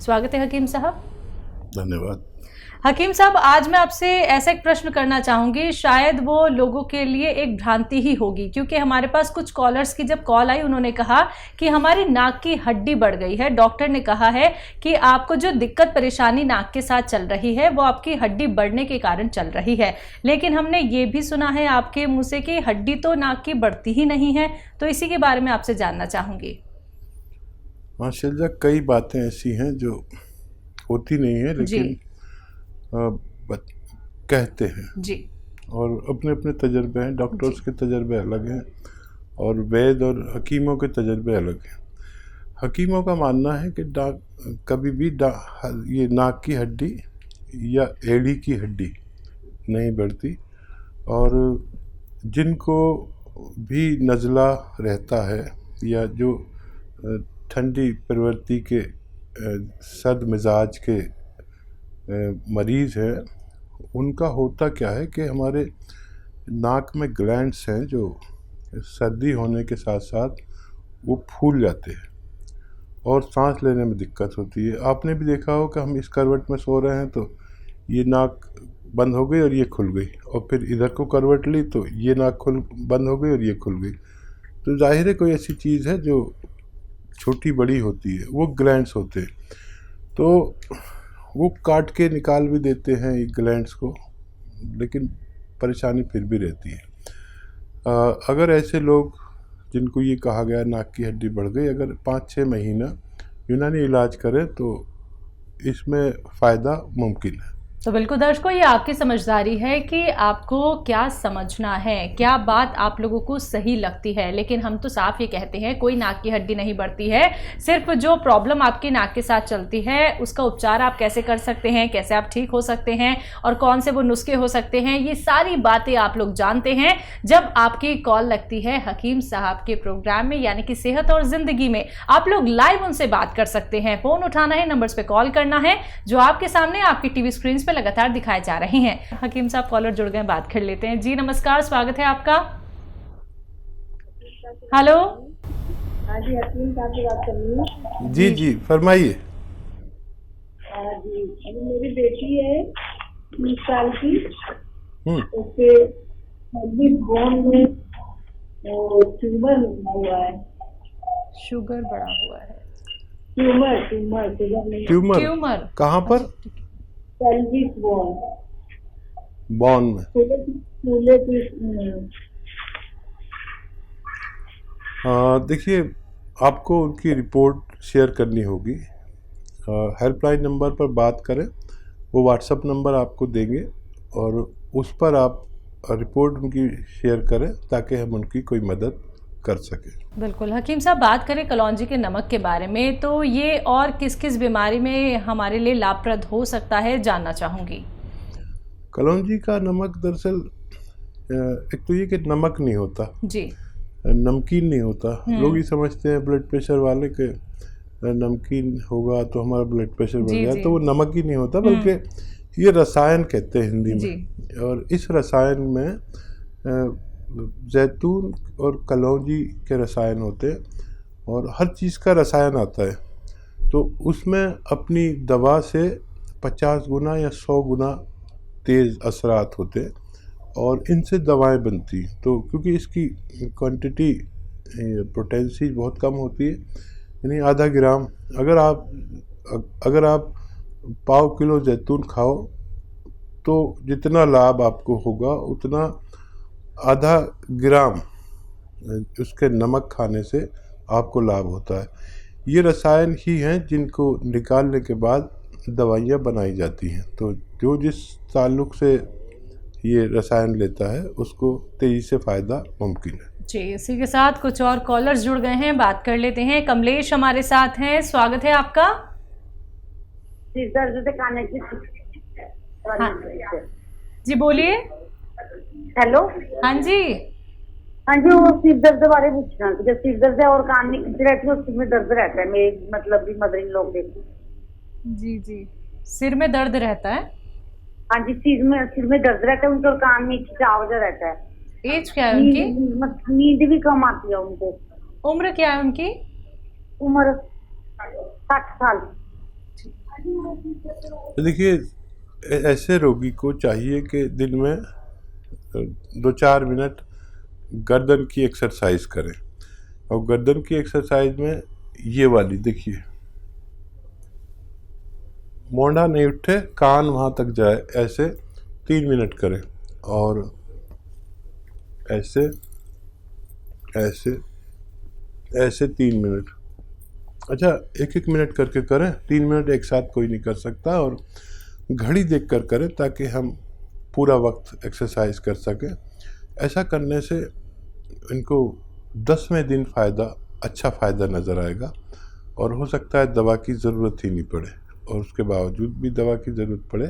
स्वागत है हकीम साहब। धन्यवाद। हकीम साहब, आज मैं आपसे ऐसा एक प्रश्न करना चाहूँगी, शायद वो लोगों के लिए एक भ्रांति ही होगी, क्योंकि हमारे पास कुछ कॉलर्स की जब कॉल आई उन्होंने कहा कि हमारी नाक की हड्डी बढ़ गई है। डॉक्टर ने कहा है कि आपको जो दिक्कत परेशानी नाक के साथ चल रही है वो आपकी हड्डी बढ़ने के कारण चल रही है, लेकिन हमने ये भी सुना है आपके मुँह से कि हड्डी तो नाक की बढ़ती ही नहीं है। तो इसी के बारे में आपसे जानना चाहूँगी। माशाल्लाह, कई बातें ऐसी हैं जो होती नहीं है लेकिन कहते हैं जी, और अपने अपने तजर्बे हैं। डॉक्टर्स के तजर्बे अलग हैं और वैद और हकीमों के तजर्बे अलग हैं। हकीमों का मानना है कि कभी भी ये नाक की हड्डी या एड़ी की हड्डी नहीं बढ़ती, और जिनको भी नज़ला रहता है या जो ठंडी प्रवृत्ति के सर्द मिजाज के मरीज़ हैं, उनका होता क्या है कि हमारे नाक में ग्लैंड्स हैं जो सर्दी होने के साथ साथ वो फूल जाते हैं और सांस लेने में दिक्कत होती है। आपने भी देखा हो कि हम इस करवट में सो रहे हैं तो ये नाक बंद हो गई और ये खुल गई, और फिर इधर को करवट ली तो ये नाक बंद हो गई और ये खुल गई। तो जाहिर है कोई ऐसी चीज़ है जो छोटी बड़ी होती है, वो ग्लैंड्स होते हैं। तो वो काट के निकाल भी देते हैं ये ग्लैंड्स को, लेकिन परेशानी फिर भी रहती है। अगर ऐसे लोग जिनको ये कहा गया नाक की हड्डी बढ़ गई, अगर 5-6 महीना यूनानी इलाज करें तो इसमें फ़ायदा मुमकिन है। तो बिल्कुल दर्शकों, ये आपकी समझदारी है कि आपको क्या समझना है, क्या बात आप लोगों को सही लगती है। लेकिन हम तो साफ ये कहते हैं कोई नाक की हड्डी नहीं बढ़ती है, सिर्फ जो प्रॉब्लम आपकी नाक के साथ चलती है उसका उपचार आप कैसे कर सकते हैं, कैसे आप ठीक हो सकते हैं और कौन से वो नुस्खे हो सकते हैं, ये सारी बातें आप लोग जानते हैं जब आपकी कॉल लगती है हकीम साहब के प्रोग्राम में, यानी कि सेहत और ज़िंदगी में। आप लोग लाइव उनसे बात कर सकते हैं। फ़ोन उठाना है, नंबर्स पे कॉल करना है जो आपके सामने आपकी टीवी स्क्रीन पे लगातार दिखाए जा रहे हैं। हकीम साहब कॉलर जुड़ गए, बात कर लेते हैं। जी नमस्कार, स्वागत है आपका। हेलो। हाँ जी, हकीम साहब से बात करनी है। जी जी, फरमाइए। जी, अभी मेरी बेटी है 30 साल की, उसके हड्डी बोन में ट्यूमर हुआ है। शुगर बढ़ा हुआ है। ट्यूमर कहाँ पर? पेल्विक बोन में। देखिए, आपको उनकी रिपोर्ट शेयर करनी होगी। हेल्पलाइन नंबर पर बात करें, वो व्हाट्सएप नंबर आपको देंगे और उस पर आप रिपोर्ट उनकी शेयर करें ताकि हम उनकी कोई मदद कर सके। बिल्कुल। हकीम साहब, बात करें कलौंजी के नमक के बारे में, तो ये और किस किस बीमारी में हमारे लिए लाभप्रद हो सकता है, जानना चाहूँगी। कलौंजी का नमक दरअसल एक तो ये कि नमक नहीं होता जी, नमकीन नहीं होता। लोग ये समझते हैं ब्लड प्रेशर वाले के नमकीन होगा तो हमारा ब्लड प्रेशर बढ़ गया, तो वो नमक ही नहीं होता, बल्कि ये रसायन कहते हैं हिंदी में। और इस रसायन में जैतून और कलौंजी के रसायन होते हैं और हर चीज़ का रसायन आता है, तो उसमें अपनी दवा से 50 गुना या 100 गुना तेज़ असरात होते हैं और इनसे दवाएं बनती हैं। तो क्योंकि इसकी क्वांटिटी पोटेंसी बहुत कम होती है, यानी आधा ग्राम, अगर आप पाव किलो जैतून खाओ तो जितना लाभ आपको होगा उतना आधा ग्राम उसके नमक खाने से आपको लाभ होता है। ये रसायन ही हैं जिनको निकालने के बाद दवाइयाँ बनाई जाती हैं। तो जो जिस ताल्लुक़ से ये रसायन लेता है उसको तेज़ी से फ़ायदा मुमकिन है। जी, इसी के साथ कुछ और कॉलर्स जुड़ गए हैं, बात कर लेते हैं। कमलेश हमारे साथ हैं, स्वागत है आपका। हाँ जी, बोलिए। हेलो। हाँ जी। हाँ जी, वो सिर दर्द बारे पूछना, जब सिर दर्द है और कान में खिंच रहती है, उस में दर्द रहता है, मेरे मतलब भी मदर इन लोग देखती। जी जी, सिर में दर्द रहता है। हाँ जी, सिर में दर्द रहता है उनके और कान में खिंचाव रहता है। एज क्या है उनकी? नींद भी कम आती है उनको। उम्र क्या है उनकी? उम्र 60 साल। तो देखिए, ऐसे रोगी को चाहिए कि दिन में 2-4 मिनट गर्दन की एक्सरसाइज करें। और गर्दन की एक्सरसाइज में ये वाली देखिए, मोंढा नहीं उठे, कान वहाँ तक जाए, ऐसे 3 मिनट करें। और ऐसे ऐसे ऐसे 3 मिनट। अच्छा, 1-1 मिनट करके करें, 3 मिनट एक साथ कोई नहीं कर सकता। और घड़ी देखकर करें ताकि हम पूरा वक्त एक्सरसाइज कर सकें। ऐसा करने से इनको 10वें दिन अच्छा फ़ायदा नज़र आएगा। और हो सकता है दवा की ज़रूरत ही नहीं पड़े, और उसके बावजूद भी दवा की ज़रूरत पड़े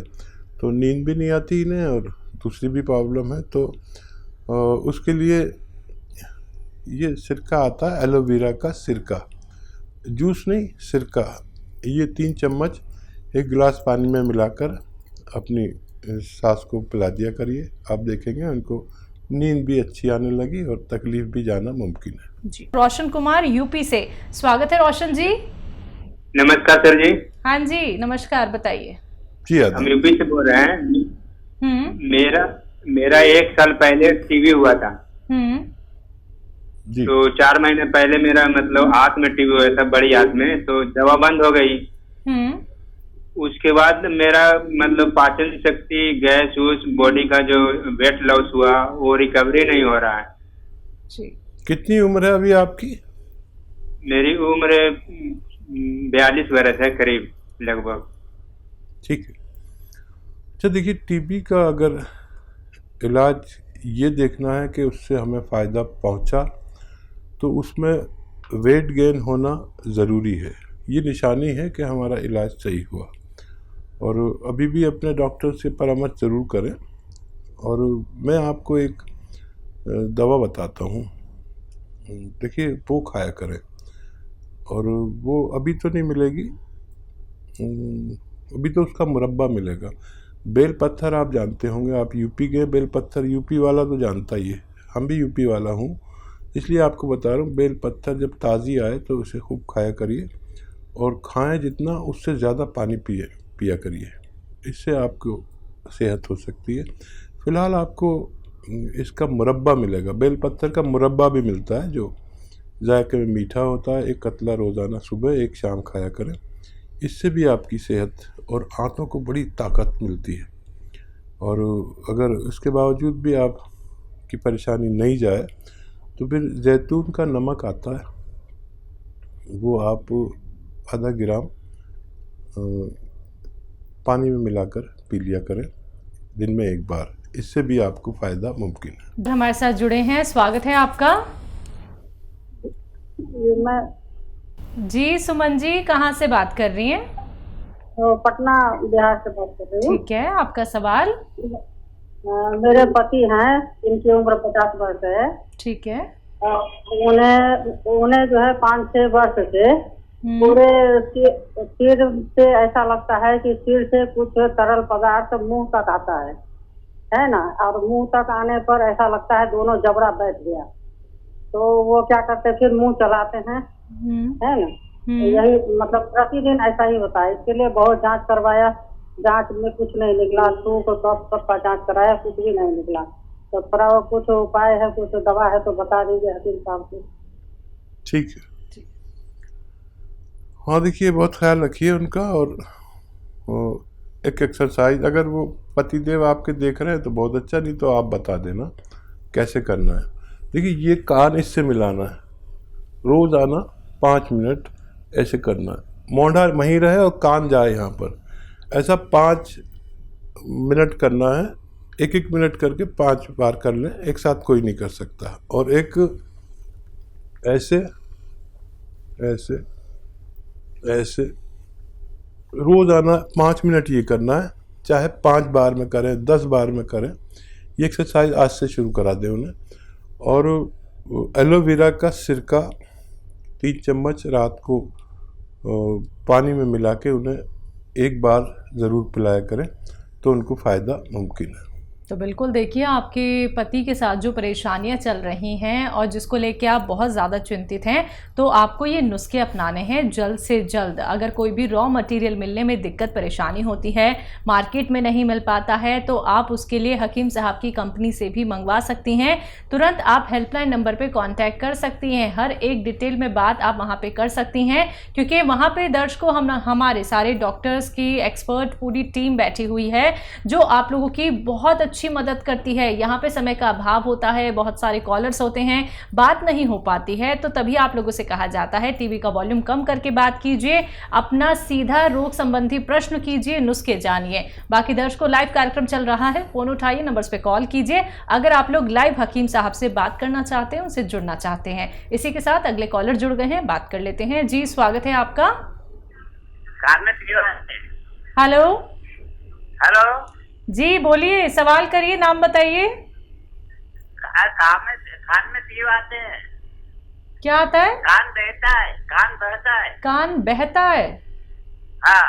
तो नींद भी नहीं आती इन्हें और दूसरी भी प्रॉब्लम है। तो उसके लिए ये सिरका आता है, एलोवेरा का सिरका, जूस नहीं, सिरका। ये 3 चम्मच 1 गिलास पानी में मिलाकर अपनी सास को पिला दिया करिए। आप देखेंगे उनको नींद भी अच्छी आने लगी और तकलीफ भी जाना मुमकिन है। जी। रोशन कुमार यूपी से, स्वागत है रोशन जी। नमस्कार सर जी। हाँ जी, नमस्कार, बताइए। जी, हम यूपी से बोल रहे हैं। मेरा 1 साल पहले टीबी हुआ था। जी। तो 4 महीने पहले मेरा मतलब हाथ में टीबी हुआ था, बड़ी हाथ में। तो दवा बंद हो गई। उसके बाद मेरा मतलब पाचन शक्ति, गैस वूस, बॉडी का जो वेट लॉस हुआ वो रिकवरी नहीं हो रहा है। जी। कितनी उम्र है अभी आपकी? मेरी उम्र 42 वर्ष है करीब, लगभग। ठीक है। अच्छा देखिए, टीबी का अगर इलाज ये देखना है कि उससे हमें फ़ायदा पहुंचा, तो उसमें वेट गेन होना ज़रूरी है। ये निशानी है कि हमारा इलाज सही हुआ। और अभी भी अपने डॉक्टर से परामर्श ज़रूर करें। और मैं आपको एक दवा बताता हूँ, देखिए वो खाया करें। और वो अभी तो नहीं मिलेगी, अभी तो उसका मुरब्बा मिलेगा। बेल पत्थर आप जानते होंगे, आप यूपी गए, बेल पत्थर यूपी वाला तो जानता ही है, हम भी यूपी वाला हूँ इसलिए आपको बता रहा हूँ। बेल पत्थर जब ताज़ी आए तो उसे खूब खाया करिए, और खाएं जितना उससे ज़्यादा पानी पिया करिए। इससे आपको सेहत हो सकती है। फ़िलहाल आपको इसका मुरब्बा मिलेगा, बेल पत्थर का मुरब्बा भी मिलता है जो जायके में मीठा होता है। 1 कतला रोज़ाना सुबह 1 शाम खाया करें। इससे भी आपकी सेहत और आंतों को बड़ी ताकत मिलती है। और अगर इसके बावजूद भी आपकी परेशानी नहीं जाए तो फिर जैतून का नमक आता है, वो आप आधा ग्राम पानी में मिलाकर पी लिया करें दिन में 1 बार। इससे भी आपको फ़ायदा मुमकिन है। हमारे साथ जुड़े हैं, स्वागत है आपका। मैं जी सुमन जी, कहाँ से बात कर रही हैं? पटना बिहार से बात कर रही हूँ। ठीक है, आपका सवाल। मेरे पति हैं, इनकी उम्र 50 वर्ष है। ठीक है। उन्हें जो है 5-6 वर्ष से पूरे सिर से ऐसा लगता है कि सिर से कुछ तरल पदार्थ मुंह तक आता है ना। और मुंह तक आने पर ऐसा लगता है दोनों जबड़ा बैठ गया। तो वो क्या करते, फिर मुंह चलाते हैं, है ना। यही मतलब प्रतिदिन ऐसा ही होता है। इसके लिए बहुत जांच करवाया, जांच में कुछ नहीं निकला। थूक सब का जांच कराया, कुछ भी नहीं निकला। तो थोड़ा कुछ उपाय है, कुछ दवा है तो बता दीजिए हकीम साहब को। ठीक है। हाँ देखिए, बहुत ख्याल रखिए उनका। और एक एक्सरसाइज, अगर वो पतिदेव आपके देख रहे हैं तो बहुत अच्छा, नहीं तो आप बता देना कैसे करना है। देखिए, ये कान इससे मिलाना है, रोज़ आना 5 मिनट ऐसे करना है। मोंढा वहीं रहे और कान जाए यहाँ पर, ऐसा 5 मिनट करना है। 1-1 मिनट करके 5 बार कर लें, एक साथ कोई नहीं कर सकता। और एक ऐसे ऐसे ऐसे रोज़ आना 5 मिनट ये करना है, चाहे 5 बार में करें 10 बार में करें। ये एक्सरसाइज आज से शुरू करा दें उन्हें। और एलोवेरा का सिरका 3 चम्मच रात को पानी में मिला के उन्हें 1 बार ज़रूर पिलाया करें, तो उनको फ़ायदा मुमकिन है। तो बिल्कुल देखिए, आपके पति के साथ जो परेशानियां चल रही हैं और जिसको लेके आप बहुत ज़्यादा चिंतित हैं, तो आपको ये नुस्खे अपनाने हैं जल्द से जल्द। अगर कोई भी रॉ मटेरियल मिलने में दिक्कत परेशानी होती है, मार्केट में नहीं मिल पाता है, तो आप उसके लिए हकीम साहब की कंपनी से भी मंगवा सकती हैं। तुरंत आप हेल्पलाइन नंबर पर कॉन्टैक्ट कर सकती हैं, हर एक डिटेल में बात आप वहाँ पर कर सकती हैं, क्योंकि वहाँ पर दर्शकों हमारे सारे डॉक्टर्स की एक्सपर्ट पूरी टीम बैठी हुई है जो आप लोगों की बहुत अच्छी मदद करती है। यहाँ पे समय का अभाव होता है, बहुत सारे कॉलर्स होते हैं, बात नहीं हो पाती है, तो तभी आप लोगों से कहा जाता है टीवी का वॉल्यूम कम करके बात कीजिए, अपना सीधा रोग संबंधी प्रश्न कीजिए, नुस्खे जानिए। बाकी दर्शकों, लाइव कार्यक्रम चल रहा है, फोन उठाइए, नंबर्स पे कॉल कीजिए अगर आप लोग लाइव हकीम साहब से बात करना चाहते हैं, उनसे जुड़ना चाहते हैं। इसी के साथ अगले कॉलर जुड़ गए हैं, बात कर लेते हैं। जी, स्वागत है आपका। हेलो हेलो जी, बोलिए, सवाल करिए, नाम बताइए। कान में तीव आते हैं। क्या आता है? कान बहता है, कान बहता है। कान बहता है? हाँ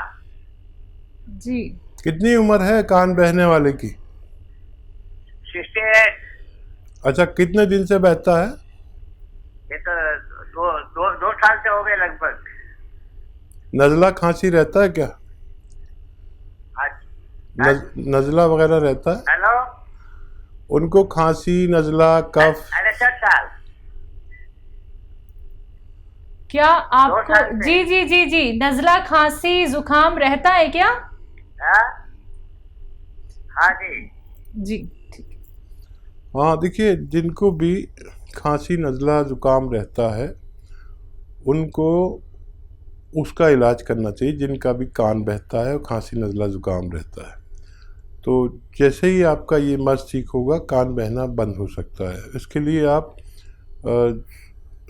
जी। कितनी उम्र है कान बहने वाले की? 68। अच्छा, कितने दिन से बहता है? ये तो दो साल से हो गए लगभग। नज़ला खांसी रहता है क्या? नज़ला वगैरह रहता है? हेलो, उनको खांसी, नज़ला, कफ? 68 साल। क्या आपको जी जी जी जी नज़ला, खांसी, जुकाम रहता है क्या? हाँ जी जी, ठीक। हाँ, देखिए, जिनको भी खांसी, नज़ला, जुकाम रहता है उनको उसका इलाज करना चाहिए, जिनका भी कान बहता है और खांसी, नज़ला, जुकाम रहता है। तो जैसे ही आपका ये मर्ज़ ठीक होगा, कान बहना बंद हो सकता है। इसके लिए आप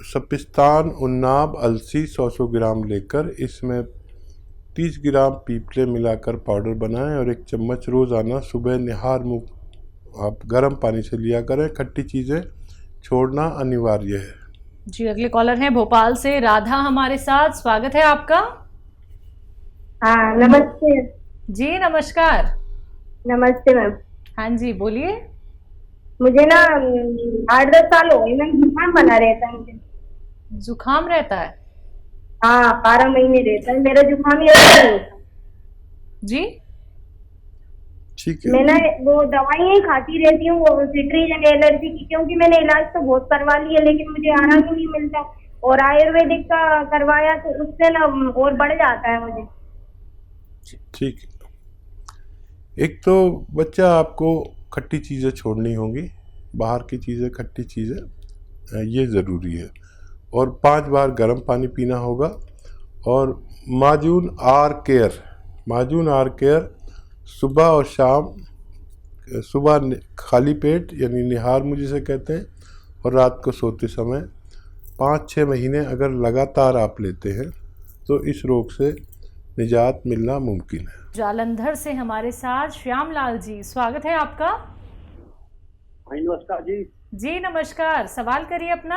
सपिस्तान, उन्नाब, अलसी 100 ग्राम लेकर इसमें 30 ग्राम पीपले मिलाकर पाउडर बनाएं और 1 चम्मच रोज़ाना सुबह निहार मुँह आप गर्म पानी से लिया करें। खट्टी चीज़ें छोड़ना अनिवार्य है। जी, अगले कॉलर हैं भोपाल से राधा हमारे साथ, स्वागत है आपका। हाँ, नमस्ते। जी, नमस्कार। नमस्ते मैम। हाँ जी, बोलिए। मुझे ना 8-10 साल हो गए मैम, जुकाम बना रहता है मुझे। जुकाम रहता है? हाँ, 12 महीने रहता है मेरा जुकाम। ये जी, ठीक है। मैंने वो दवाइयाँ ही खाती रहती हूँ, वो सिट्रीजन एलर्जी की, क्योंकि मैंने इलाज तो बहुत करवा लिया लेकिन मुझे आराम ही नहीं मिलता। और आयुर्वेदिक का करवाया तो उससे ना और बढ़ जाता है मुझे। ठीक है। एक तो बच्चा, आपको खट्टी चीज़ें छोड़नी होंगी, बाहर की चीज़ें, खट्टी चीज़ें, ये ज़रूरी है। और 5 बार गर्म पानी पीना होगा। और माजून आर केयर सुबह और शाम, सुबह खाली पेट यानी निहार मुँह जिसे कहते हैं, और रात को सोते समय 5-6 महीने अगर लगातार आप लेते हैं तो इस रोग से निजात मिलना मुमकिन है। जालंधर से हमारे साथ श्याम लाल जी, स्वागत है आपका। नमस्कार जी। जी नमस्कार, सवाल करिए अपना।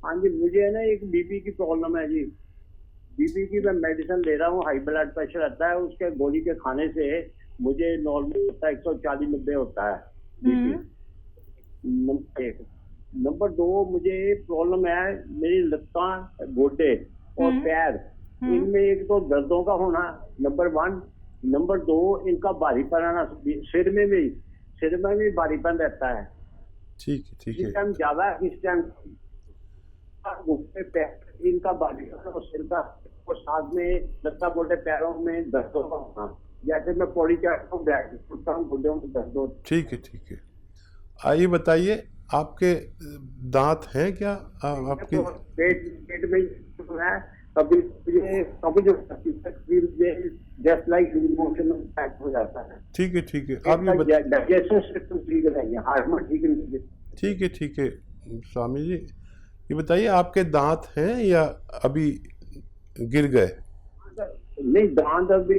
हाँ जी, मुझे है ना एक बीपी की प्रॉब्लम है जी। बीपी की मैं मेडिसिन ले रहा हूँ, हाई ब्लड प्रेशर रहता है, उसके गोली के खाने से मुझे नॉर्मल 140-90 होता है बीपी। नंबर 1। नंबर 2, मुझे प्रॉब्लम है मेरी लत्तां, गोडे और पैर, इनमें एक तो दर्दों का होना नंबर 1। नंबर 2, इनका भारीपन आना, सिर में भी भारीपन रहता है। ठीक है, ठीक है। इस टाइम ज्यादा, इस टाइम इनका भारीपन और सिर का, और साथ में लत्ता गोडे पैरों में दर्दों का होना, जैसे मैं पौड़ी चढ़ता हूँ, बैठ उठता हूँ, गोडों में दर्द होता है। ठीक है, ठीक है। आइए बताइए, आपके दांत हैं क्या? आपके पेट में है, कभी जो जस्ट लाइक इमोशन हो जाता है। ठीक है, ठीक है। आप ये डाइजेशन सिस्टम ठीक नहीं है, हार्मोन ठीक नहीं है। ठीक है, ठीक है। स्वामी जी, ये बताइए, आपके दांत हैं या अभी गिर गए? नहीं, दांत अभी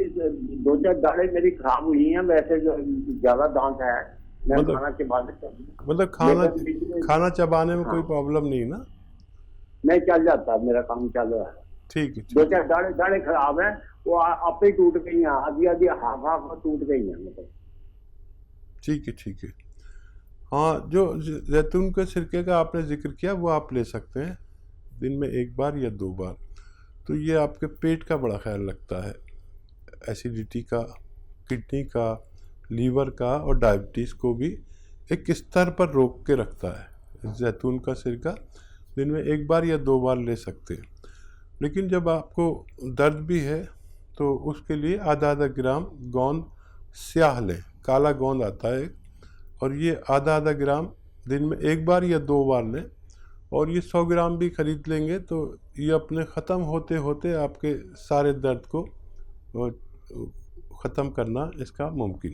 2-4 दाढ़ें मेरी खराब हुई हैं, वैसे जो ज्यादा दांत है। मैं खाना के बाद मतलब खाना चबाने में कोई प्रॉब्लम नहीं ना? नहीं, चल जाता, मेरा काम चल रहा है। ठीक है। 2-4 दाढ़ें खराब है, वो आप ही टूट गई हैं, आधी हाफ टूट गई हैं मतलब। ठीक है, ठीक है। हाँ, जो जैतून के सिरके का आपने जिक्र किया वो आप ले सकते हैं दिन में 1 बार या 2 बार। तो ये आपके पेट का बड़ा ख्याल रखता है, एसिडिटी का, किडनी का, लीवर का और डायबिटीज़ को भी एक स्तर पर रोक के रखता है। जैतून का सिरका दिन में 1 बार या 2 बार ले सकते हैं। लेकिन जब आपको दर्द भी है तो उसके लिए आधा ग्राम गोंद स्याह लें, काला गोंद आता है, और ये आधा ग्राम दिन में 1 बार या 2 बार लें। और ये 100 ग्राम भी खरीद लेंगे तो ये अपने ख़त्म होते होते आपके सारे दर्द को ख़त्म करना इसका मुमकिन है।